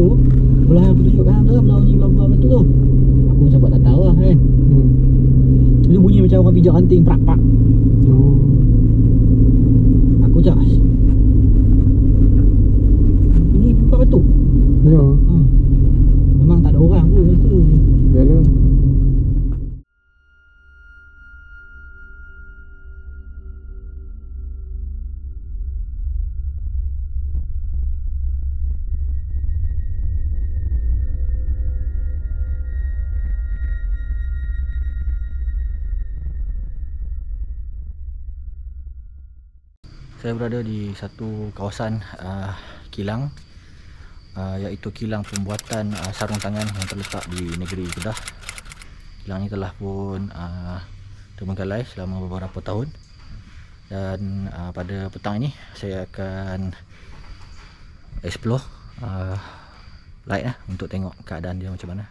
tu belah yang aku tunjuk kan tu, belah bunyi tu aku macam buat tak tahu lah kan. Dia bunyi macam orang pijak ranting prak-prak. Aku cak ini buka betul. Ya. Memang tak ada orang pun kat situ. Yalah. Saya berada di satu kawasan kilang, iaitu kilang pembuatan sarung tangan yang terletak di negeri Kedah. Kilang ini telah pun terbengkalai selama beberapa tahun, dan pada petang ini saya akan explore light untuk tengok keadaan dia macam mana.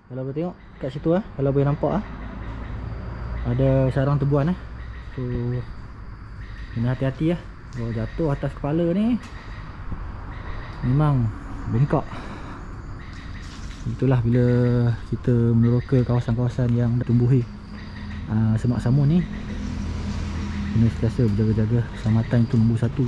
Kalau boleh tengok kat situ kalau boleh nampak ada sarang tebuan tu, kena hati-hati kalau jatuh atas kepala ni memang bengkak. Itulah bila kita meneroka kawasan-kawasan yang tumbuhi semak samun ni, kena sentiasa berjaga-jaga. Keselamatan itu nombor satu.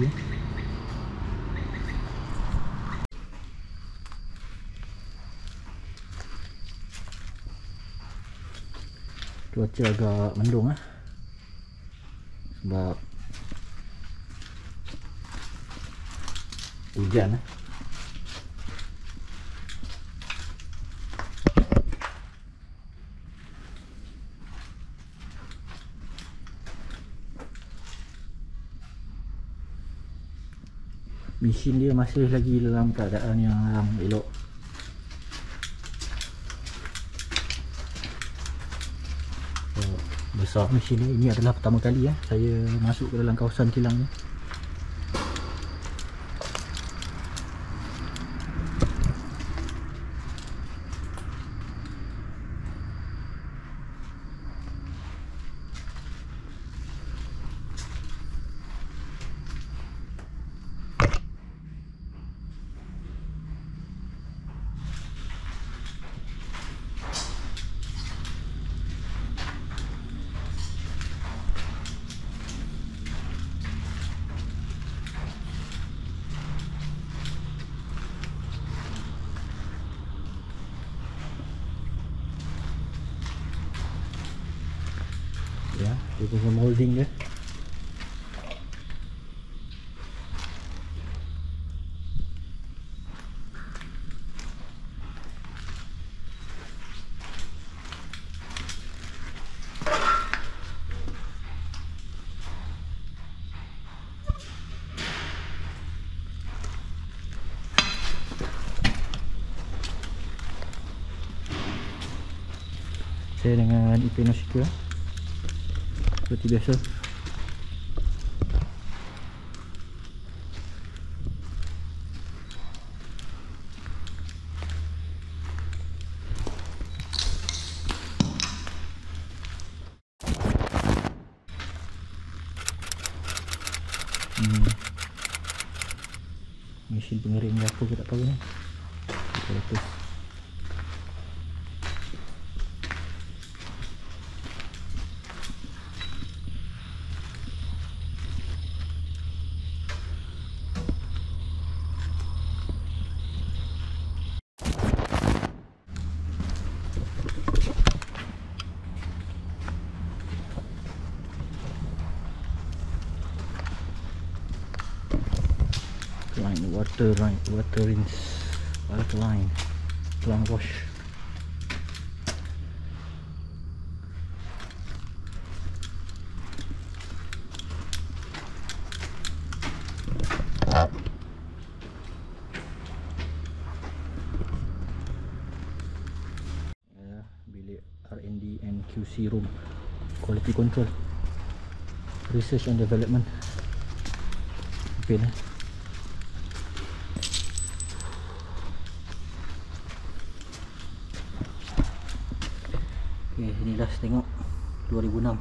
Cuaca agak mendung sebab hujan mesin dia masih lagi dalam keadaan yang elok. Besar mesin ni. Ini adalah pertama kali saya masuk ke dalam kawasan kilang ni. Ya, dia punya molding dia. Saya dengan Ipenoshika seperti biasa. Mesin pengering apa ke tak tahu ni. Kita lepas. Water rinse, water line, tulang wash. QC room, quality control, research and development. Okay, okay, ini last tengok 2006.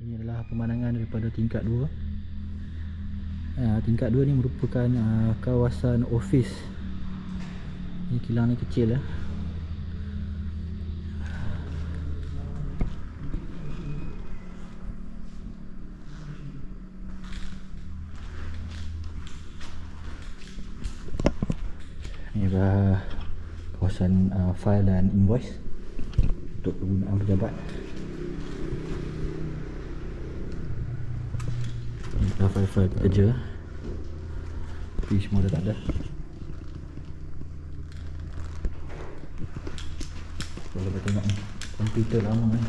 Ini adalah pemandangan daripada tingkat 2. Tingkat 2 ni merupakan kawasan ofis. Ini kilang ni kecil . Ini adalah kawasan file dan invoice untuk penggunaan pejabat. Dah file-file pekerja, tapi semua dah tak ada. Kalau boleh tengok ni, komputer lama ni.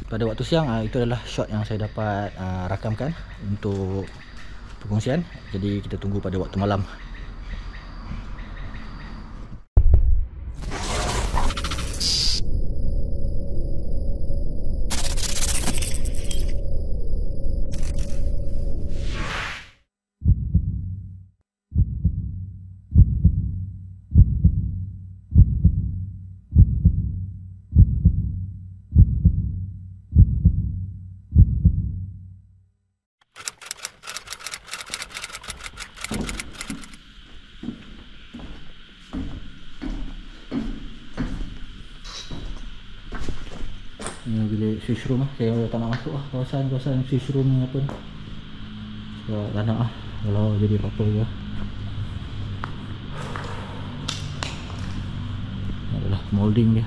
Pada waktu siang, itu adalah shot yang saya dapat rakamkan untuk perkongsian. Jadi kita tunggu pada waktu malam. Ini bilik switch room . Saya tak nak masuk kawasan switch room ni apa ni. Sebab tak nak kalau jadi apa-apa ke. Ini adalah molding dia.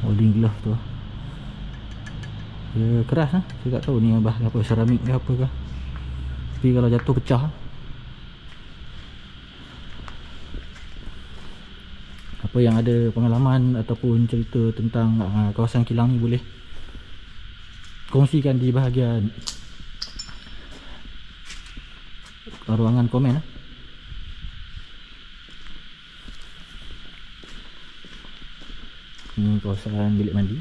Molding glove tu. Dia keras . Saya tak tahu ni bahan apa, seramik ke apa ke. Tapi kalau jatuh pecah. Apa yang ada pengalaman ataupun cerita tentang kawasan kilang ni boleh kongsikan di bahagian ruangan komen . Ini kawasan bilik mandi.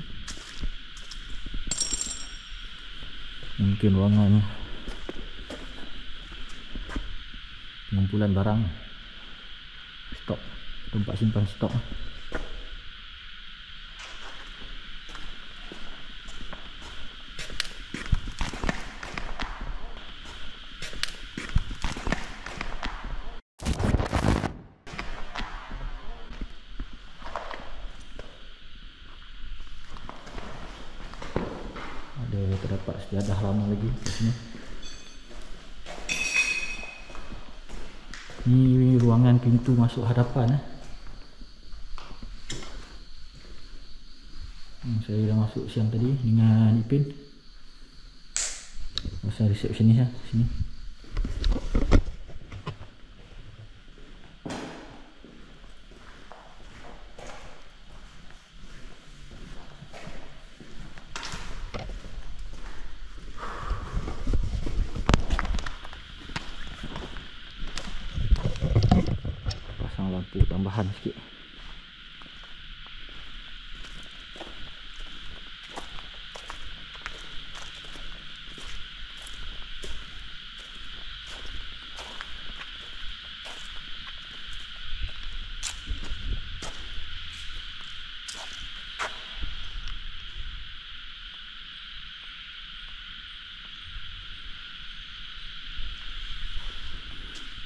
Mungkin ruangan pengumpulan barang, stok, tempat simpan stok. Terdapat sejadah lama lagi di sini. Ni ruangan pintu masuk hadapan. Saya dah masuk siang tadi dengan Ipin. Masa resepsionis lah sini. Pasang lampu tambahan sikit.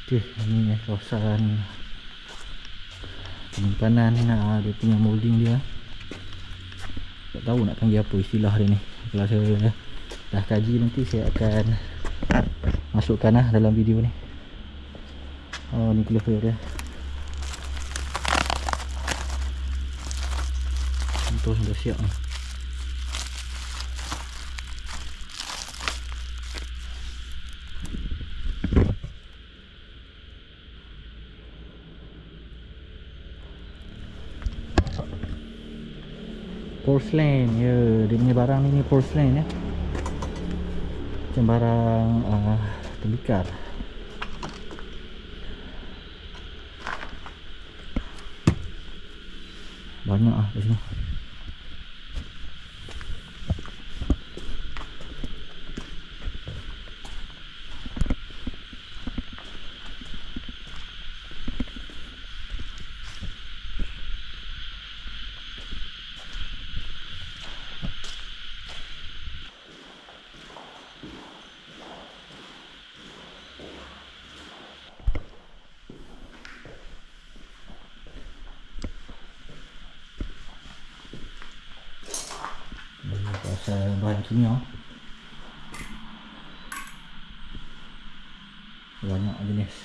Okey, ini kawasan penyimpanan dia punya molding dia. Tak tahu nak panggil apa istilah dia ni. Kalau saya dah kaji nanti saya akan masukkan dalam video ni. Oh, ni clever dia. Contoh dah siap ni. Porcelain, ya, dia punya barang ni porcelain ya. Macam barang tembikar. Banyak di sini. Kawasan bahan kimia. Banyak jenis.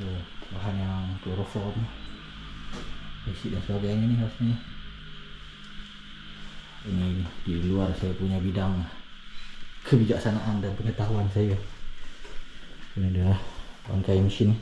Oh, bahan yang kloroform, basic dan sebagainya ni rasanya. Ini di luar saya punya bidang kebijaksanaan dan pengetahuan saya. Ini adalah bangkai mesin.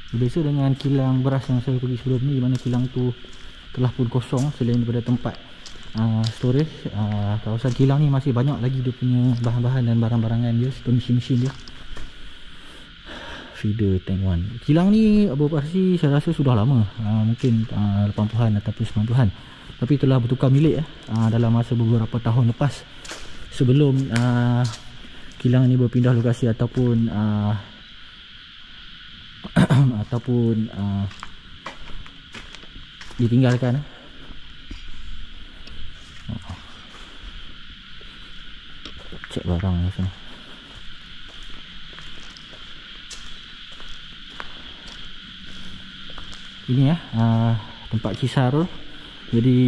Berbeza dengan kilang beras yang saya pergi sebelum ni, di mana kilang tu telah pun kosong selain daripada tempat storage. Kawasan kilang ni masih banyak lagi dia punya bahan-bahan dan barang-barangan dia, serta mesin-mesin dia. Feeder tank 1. Kilang ni beroperasi saya rasa sudah lama, mungkin 80-an ataupun 90-an, tapi telah bertukar milik dalam masa beberapa tahun lepas, sebelum kilang ni berpindah lokasi ataupun ditinggalkan. Cek barang di sini. Ini tempat kisar. Jadi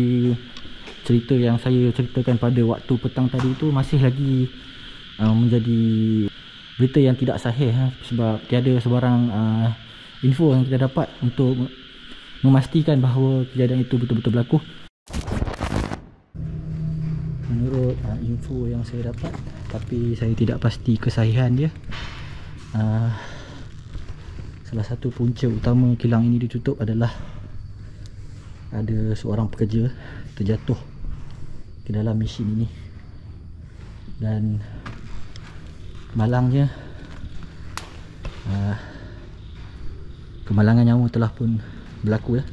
cerita yang saya ceritakan pada waktu petang tadi itu masih lagi menjadi berita yang tidak sahih, sebab tiada sebarang info yang kita dapat untuk memastikan bahawa kejadian itu betul-betul berlaku. Menurut info yang saya dapat, tapi saya tidak pasti kesahihan dia, salah satu punca utama kilang ini ditutup adalah ada seorang pekerja terjatuh ke dalam mesin ini, dan malangnya kemalangan nyawa telah pun berlaku ya.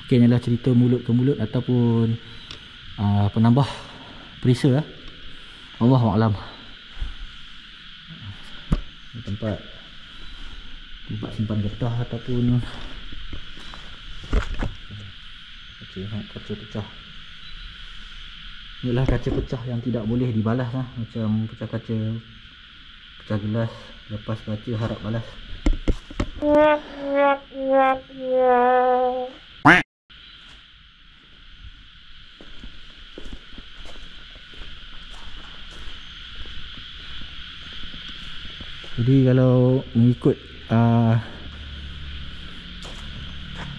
Mungkin adalah cerita mulut ke mulut ataupun penambah perisa ya. Allahu'alam. Tempat simpan getah ataupun kaca pecah. Inilah kaca pecah yang tidak boleh dibalas lah. Macam pecah kaca, pecah gelas, lepas baca harap balas. Jadi kalau mengikut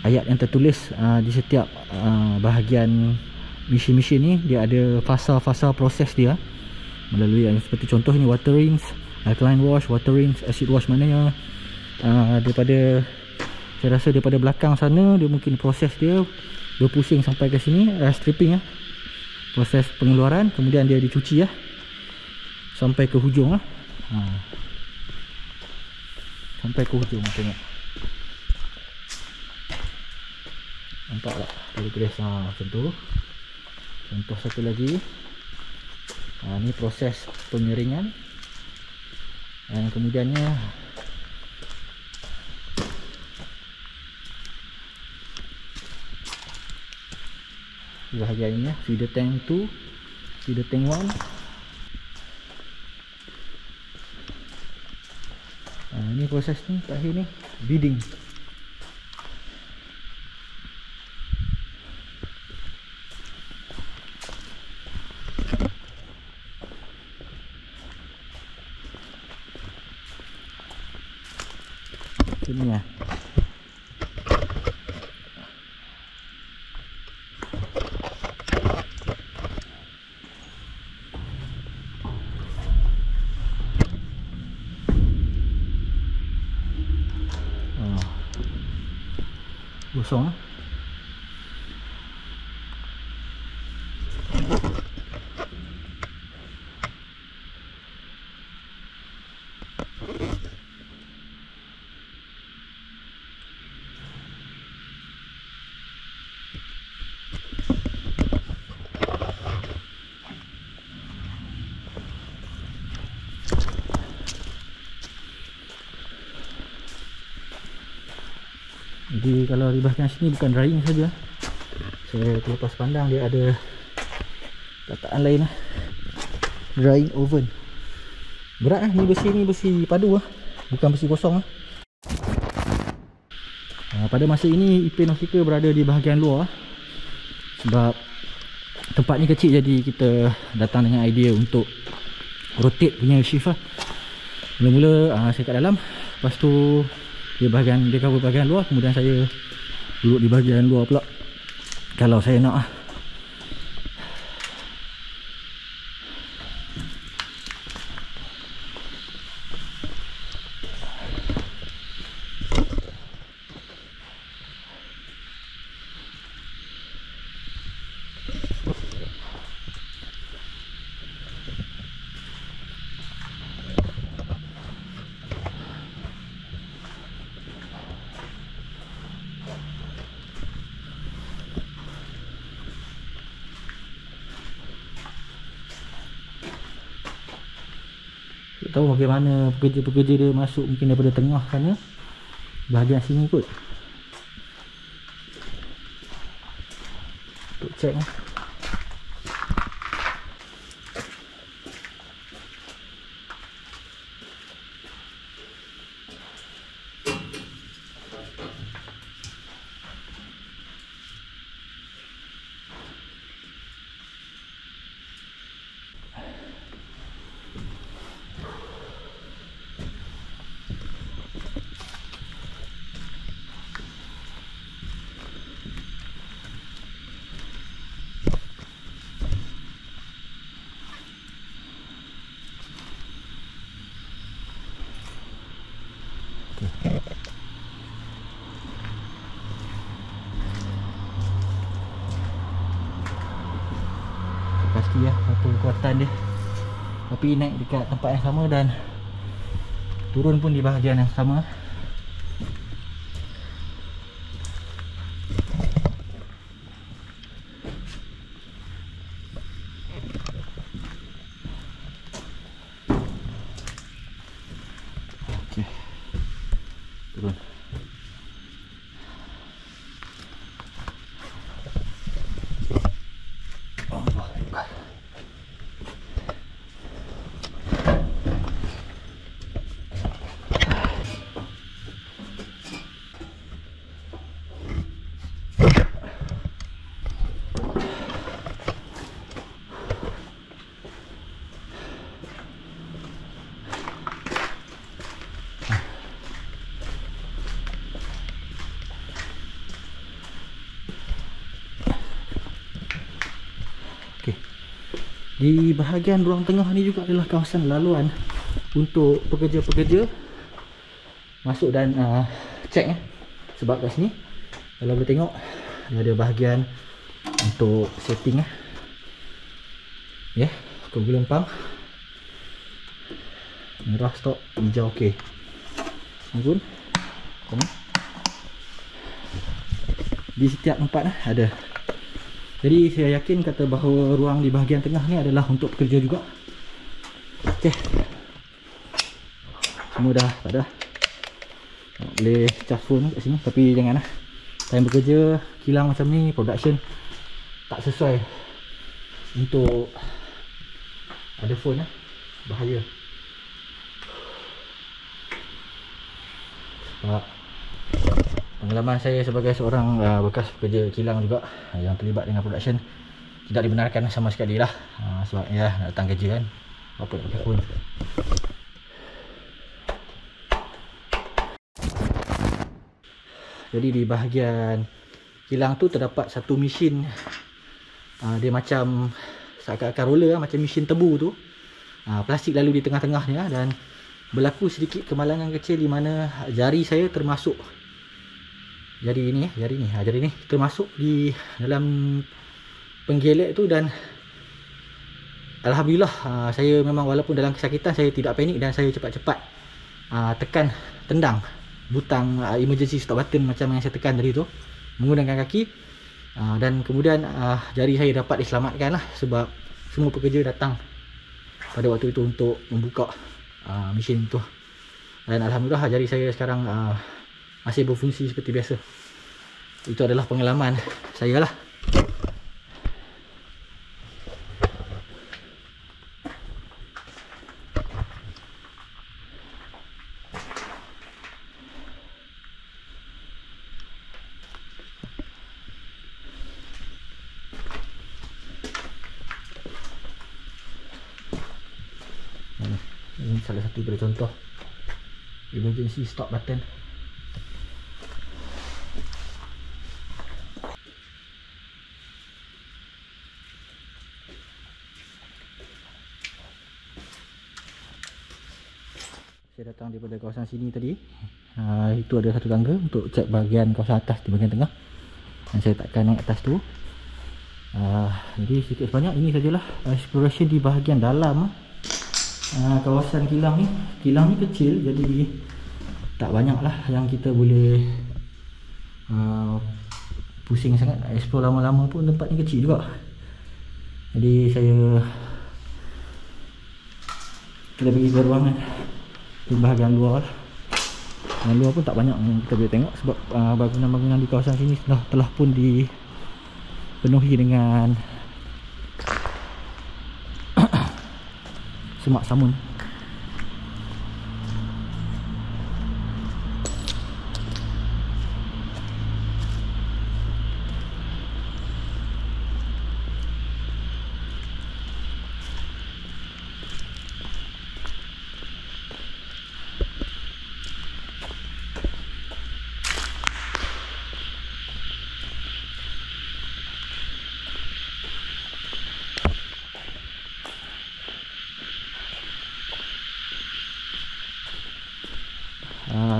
ayat yang tertulis di setiap bahagian mesin-mesin ni, dia ada fasa-fasa proses dia melalui seperti contoh ni, water rinse, alkaline wash, water rinse, acid wash. Maknanya daripada, saya rasa daripada belakang sana dia mungkin proses dia berpusing sampai ke sini, stripping proses pengeluaran, kemudian dia dicuci sampai ke hujung sampai ke hujung. Tengok, nampak tak progress macam tu. Contoh satu lagi, ni proses pengeringan, dan kemudiannya bahagian ini feeder tank 2, feeder tank 1. Ni proses ni terakhir ni beading. Ini gosong Jadi kalau di bahagian sini bukan drying saja, saya terlepas pandang dia ada kataan lain drying oven. Berat ni besi, ni besi padu bukan besi kosong Pada masa ini IP Nautica berada di bahagian luar sebab tempat ni kecil, jadi kita datang dengan idea untuk rotate punya shift Mula-mula saya kat dalam, lepas tu dia cover bahagian luar, kemudian saya duduk di bahagian luar pula kalau saya nak tahu bagaimana pekerja-pekerja dia masuk mungkin daripada tengah sana, bahagian sini kot untuk check pasti apa kekuatan dia, tapi naik dekat tempat yang sama dan turun pun di bahagian yang sama. Okey, turun. Allah Akbar. Di bahagian ruang tengah ni juga adalah kawasan laluan untuk pekerja-pekerja masuk dan cek sebab kat sini kalau boleh tengok dia ada bahagian untuk setting ya, kegulan pump merah stop, hijau okey. Ni pun di setiap tempat ada. Jadi saya yakin kata bahawa ruang di bahagian tengah ni adalah untuk pekerja juga. Okey. Semua dah tak ada. Boleh charge phone kat sini, tapi janganlah. Time bekerja kilang macam ni, production tak sesuai untuk ada phone bahaya. Sebab pengalaman saya sebagai seorang bekas pekerja kilang juga yang terlibat dengan production tidak dibenarkan sama sekali lah. Sebab ya nak datang kerja kan, apa nak pakai phone. Jadi di bahagian kilang tu terdapat satu mesin, dia macam seakan-akan roller macam mesin tebu tu. Plastik lalu di tengah-tengahnya dan berlaku sedikit kemalangan kecil di mana jari saya termasuk. Jari ni termasuk di dalam penggelek tu dan alhamdulillah saya memang walaupun dalam kesakitan saya tidak panik dan saya cepat-cepat tendang butang emergency stop button macam yang saya tekan tadi tu menggunakan kaki, dan kemudian jari saya dapat diselamatkan lah sebab semua pekerja datang pada waktu itu untuk membuka mesin tu dan alhamdulillah jari saya sekarang masih berfungsi seperti biasa. Itu adalah pengalaman saya lah. Ini salah satu daripada contoh emergency stop button. Saya datang daripada kawasan sini tadi. Itu ada satu tangga untuk cek bahagian kawasan atas di bahagian tengah. Dan saya takkan naik atas tu. Jadi sedikit sebanyak ini sajalah exploration di bahagian dalam kawasan kilang ni. Kilang ni kecil jadi tak banyak lah yang kita boleh pusing sangat. Explore lama-lama pun tempat ni kecil juga. Jadi kita pergi ke ruangan di bahagian luar. Yang luar pun tak banyak yang kita boleh tengok sebab bangunan-bangunan di kawasan sini telah pun dipenuhi dengan semak samun.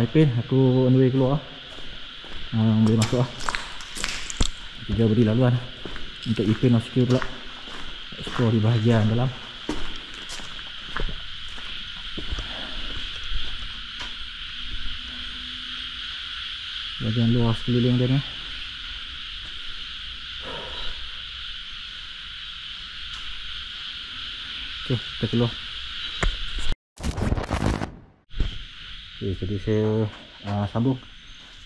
Ipin, aku on the way keluar. Boleh masuk lah. Kita beri laluan untuk Ipin of skill pula explore di bahagian dalam. Bahagian luar sekeliling dia ni. Okay, kita keluar. Okay, jadi saya sambung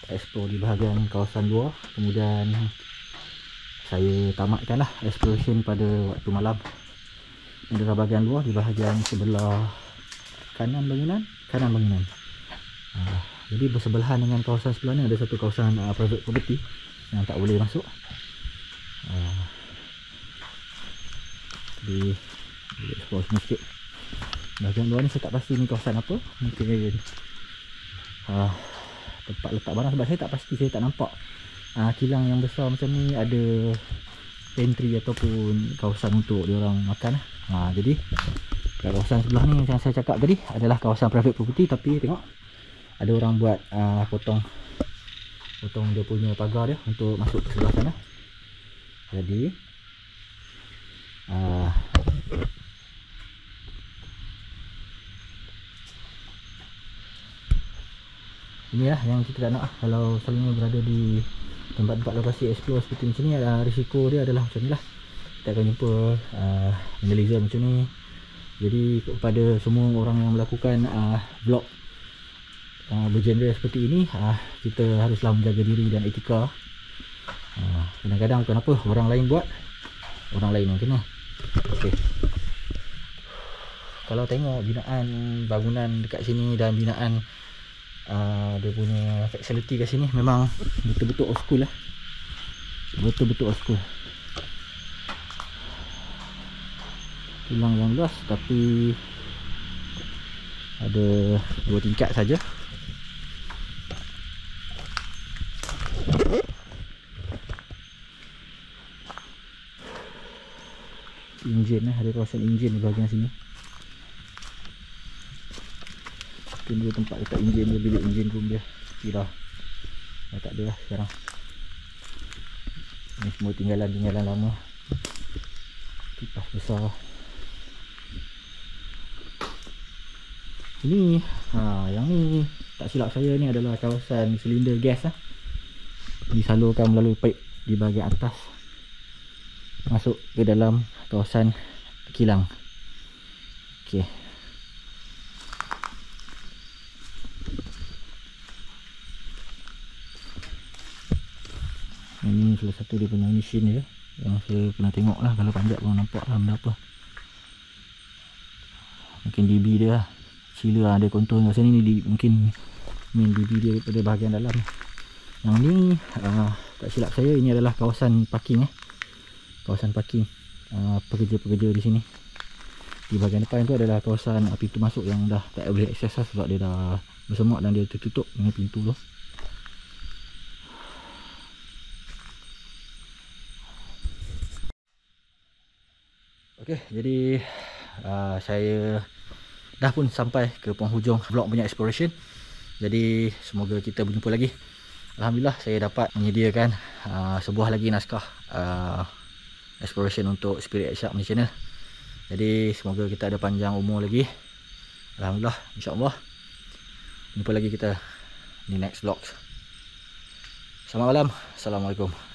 explore di bahagian kawasan luar. Kemudian saya tamatkanlah exploration pada waktu malam. Ini adalah bahagian luar di bahagian sebelah kanan bangunan. Jadi bersebelahan dengan kawasan sebelah ni ada satu kawasan private property yang tak boleh masuk. Jadi explore sini sikit. Bahagian luar ni saya tak pasti ni kawasan apa. Mungkin tempat letak barang sebab saya tak pasti, saya tak nampak kilang yang besar macam ni ada pantry ataupun kawasan untuk diorang makan. Jadi kat kawasan sebelah ni macam saya cakap tadi adalah kawasan private property, tapi tengok ada orang buat potong dia punya pagar dia untuk masuk ke sebelah sana. Jadi inilah yang kita tak nak. Kalau selalunya berada di tempat-tempat lokasi explore seperti macam ni, risiko dia adalah macam ni lah. Kita akan jumpa vandalism macam ni. Jadi kepada semua orang yang melakukan vlog bergenre seperti ini, kita haruslah menjaga diri dan etika. Kadang-kadang kenapa orang lain buat, orang lain yang kena. Okey. Kalau tengok binaan bangunan dekat sini dan binaan dia punya facility kat sini, memang betul-betul old school lah. Betul-betul old school. Kilang yang luas tapi ada 2 tingkat saja. Enjin ada kawasan enjin di bahagian sini. Mungkin dia tempat letak enjin dia, bilik enjin room dia. Dah tak ada lah sekarang. Ini semua tinggalan lama. Kipas besar. Ini yang ni tak silap saya ni adalah kawasan silinder gas disalurkan melalui pipe di bahagian atas masuk ke dalam kawasan kilang. Okey. Ini salah satu dia punya mesin dia yang saya pernah tengok lah. Kalau panjat pun nampak lah benda apa. Mungkin DB dia lah. Sila ada kontur kat sini ni, mungkin main DB dia daripada bahagian dalam. Yang ni tak silap saya ini adalah kawasan parking kawasan parking pekerja-pekerja di sini. Di bahagian depan tu adalah kawasan pintu masuk yang dah tak boleh akses lah, sebab dia dah bersemak dan dia tertutup dengan pintu tu. Okey, jadi saya dah pun sampai ke penghujung vlog punya exploration. Jadi semoga kita berjumpa lagi. Alhamdulillah saya dapat menyediakan sebuah lagi naskah exploration untuk Spirit at Shark punya channel. Jadi semoga kita ada panjang umur lagi. Alhamdulillah, insya-Allah. Jumpa lagi kita di next vlog. Selamat malam. Assalamualaikum.